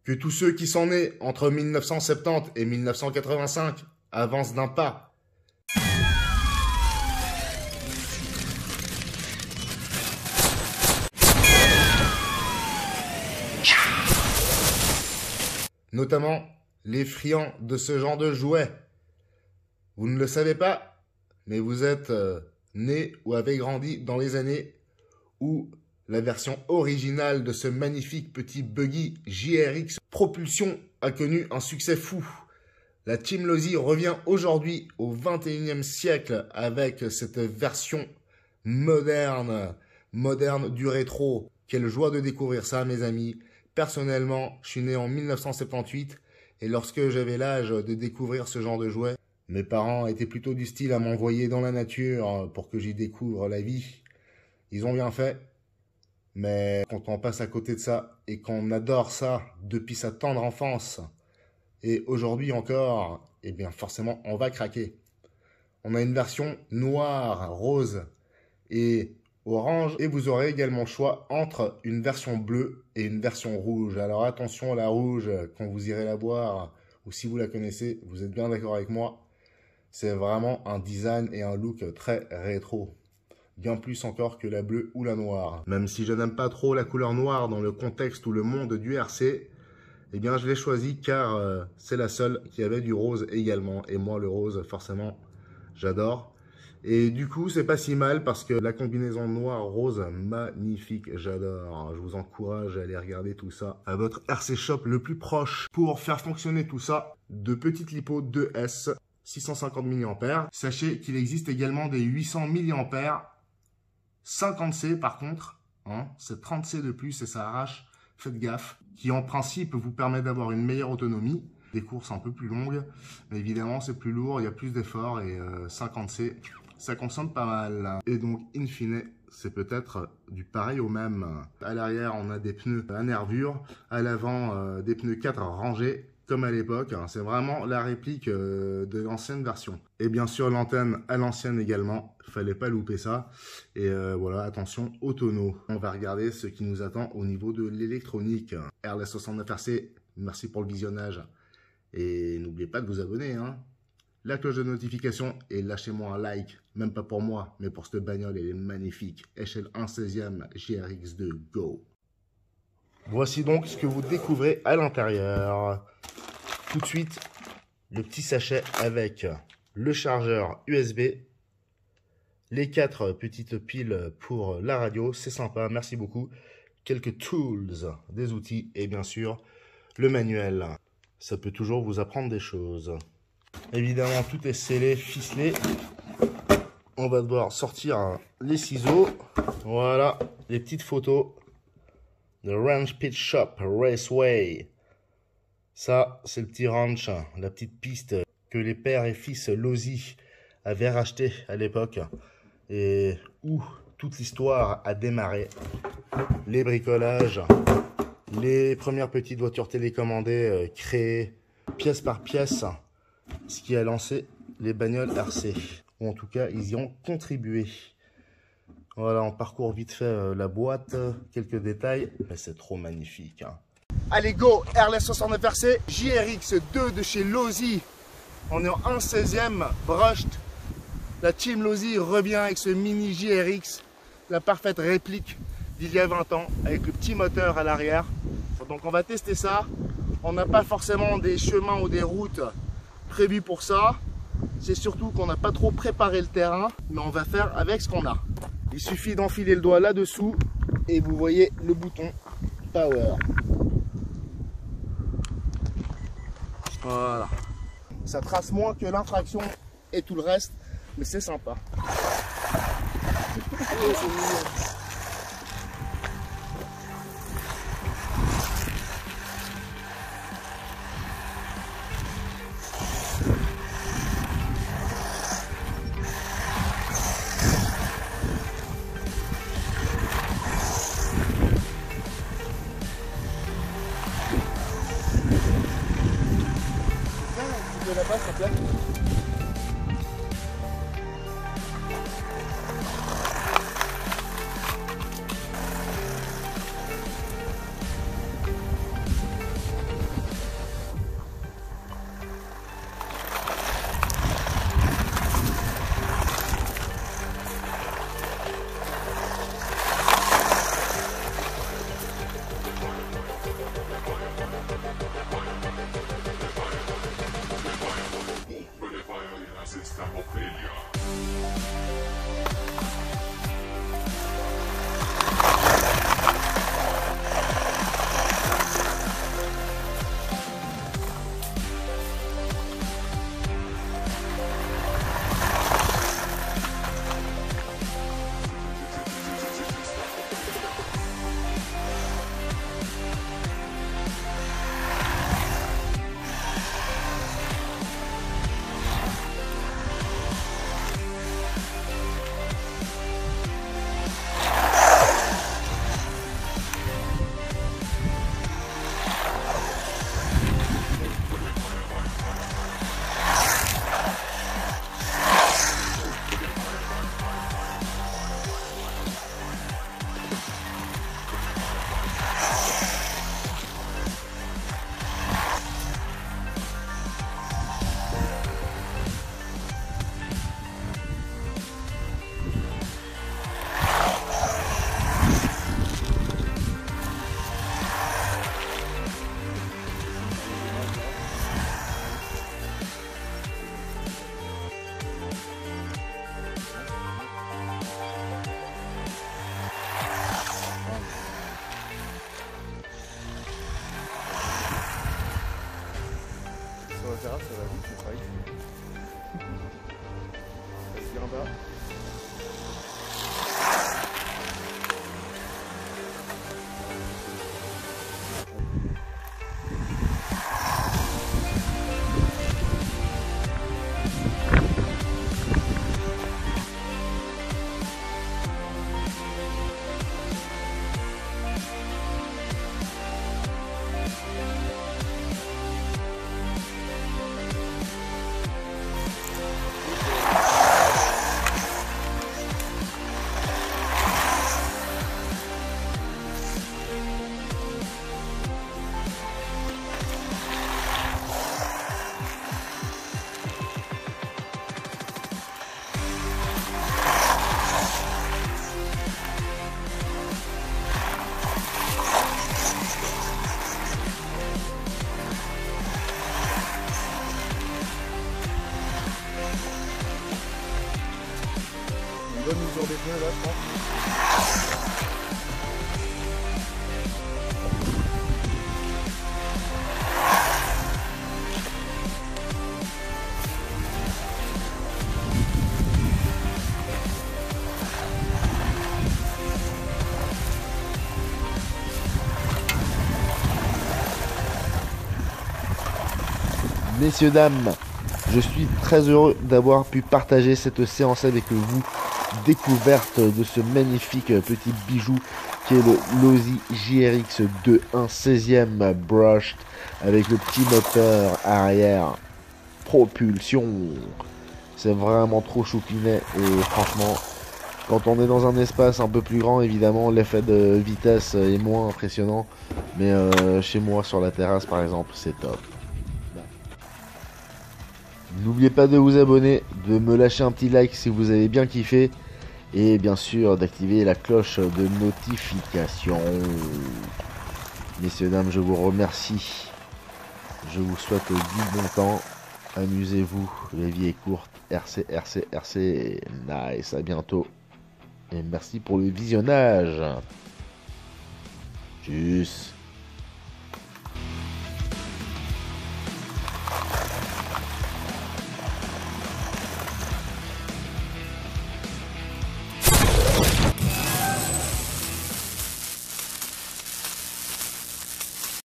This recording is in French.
que tous ceux qui sont nés entre 1970 et 1985 avancent d'un pas. Notamment les friands de ce genre de jouets. Vous ne le savez pas, mais vous êtes né ou avez grandi dans les années où la version originale de ce magnifique petit buggy JRX Propulsion a connu un succès fou. La Team Losi revient aujourd'hui au 21e siècle avec cette version moderne du rétro. Quelle joie de découvrir ça, mes amis. Personnellement, je suis né en 1978 et lorsque j'avais l'âge de découvrir ce genre de jouet, mes parents étaient plutôt du style à m'envoyer dans la nature pour que j'y découvre la vie. Ils ont bien fait. Mais quand on passe à côté de ça et qu'on adore ça depuis sa tendre enfance, et aujourd'hui encore, eh bien forcément on va craquer. On a une version noire, rose et orange, et vous aurez également le choix entre une version bleue et une version rouge. Alors attention, la rouge, quand vous irez la voir, ou si vous la connaissez, vous êtes bien d'accord avec moi, c'est vraiment un design et un look très rétro. Bien plus encore que la bleue ou la noire. Même si je n'aime pas trop la couleur noire dans le contexte ou le monde du RC, eh bien je l'ai choisi car c'est la seule qui avait du rose également. Et moi le rose, forcément, j'adore. Et du coup, c'est pas si mal parce que la combinaison noir-rose, magnifique, j'adore. Je vous encourage à aller regarder tout ça à votre RC Shop le plus proche. Pour faire fonctionner tout ça, de petites LiPo 2S, 650 mAh. Sachez qu'il existe également des 800 mAh. 50C par contre, hein, c'est 30C de plus et ça arrache, faites gaffe, qui en principe vous permet d'avoir une meilleure autonomie, des courses un peu plus longues, mais évidemment c'est plus lourd, il y a plus d'efforts et 50C, ça consomme pas mal. Et donc in fine, c'est peut-être du pareil au même. À l'arrière on a des pneus à nervures, à l'avant des pneus 4 rangés, comme à l'époque, c'est vraiment la réplique de l'ancienne version. Et bien sûr, l'antenne à l'ancienne également, fallait pas louper ça. Et voilà, attention aux tonneaux. On va regarder ce qui nous attend au niveau de l'électronique. RLS69RC, merci pour le visionnage. Et n'oubliez pas de vous abonner, hein. La cloche de notification et lâchez-moi un like, même pas pour moi, mais pour cette bagnole, elle est magnifique. Échelle 1/16e JRX2 Go. Voici donc ce que vous découvrez à l'intérieur. Tout de suite, le petit sachet avec le chargeur USB, les 4 petites piles pour la radio, c'est sympa, merci beaucoup. Quelques tools, des outils et bien sûr le manuel. Ça peut toujours vous apprendre des choses. Évidemment, tout est scellé, ficelé. On va devoir sortir les ciseaux. Voilà, les petites photos. The Ranch Pit Shop Raceway. Ça, c'est le petit ranch, la petite piste que les pères et fils Losi avaient racheté à l'époque et où toute l'histoire a démarré. Les bricolages, les premières petites voitures télécommandées créées pièce par pièce, ce qui a lancé les bagnoles RC. Ou en tout cas, ils y ont contribué. Voilà, on parcourt vite fait la boîte, quelques détails, mais c'est trop magnifique. Hein. Allez go, RLS69RC, JRX2 de chez Losi. On est en 1/16e brushed. La Team Losi revient avec ce mini JRX, la parfaite réplique d'il y a 20 ans, avec le petit moteur à l'arrière. Donc on va tester ça. On n'a pas forcément des chemins ou des routes prévues pour ça. C'est surtout qu'on n'a pas trop préparé le terrain, mais on va faire avec ce qu'on a. Il suffit d'enfiler le doigt là-dessous et vous voyez le bouton Power. Voilà. Ça trace moins que l'infraction et tout le reste, mais c'est sympa. Oh, c'est mignon. De là-bas, ça plaît. terrasse, ça va vite, c'est pas ici. Reste bien bas. Une bonne mesure des pneus là, je pense. Messieurs, dames, je suis très heureux d'avoir pu partager cette séance avec vous, découverte de ce magnifique petit bijou qui est le Losi JRX 2.1 16e brushed avec le petit moteur arrière propulsion. C'est vraiment trop choupinet et franchement, quand on est dans un espace un peu plus grand, évidemment, l'effet de vitesse est moins impressionnant. Mais chez moi, sur la terrasse, par exemple, c'est top. N'oubliez pas de vous abonner, de me lâcher un petit like si vous avez bien kiffé. Et bien sûr, d'activer la cloche de notification. Messieurs, dames, je vous remercie. Je vous souhaite du bon temps. Amusez-vous, la vie est courte. RC, RC, RC. Nice, à bientôt. Et merci pour le visionnage. Tchuss.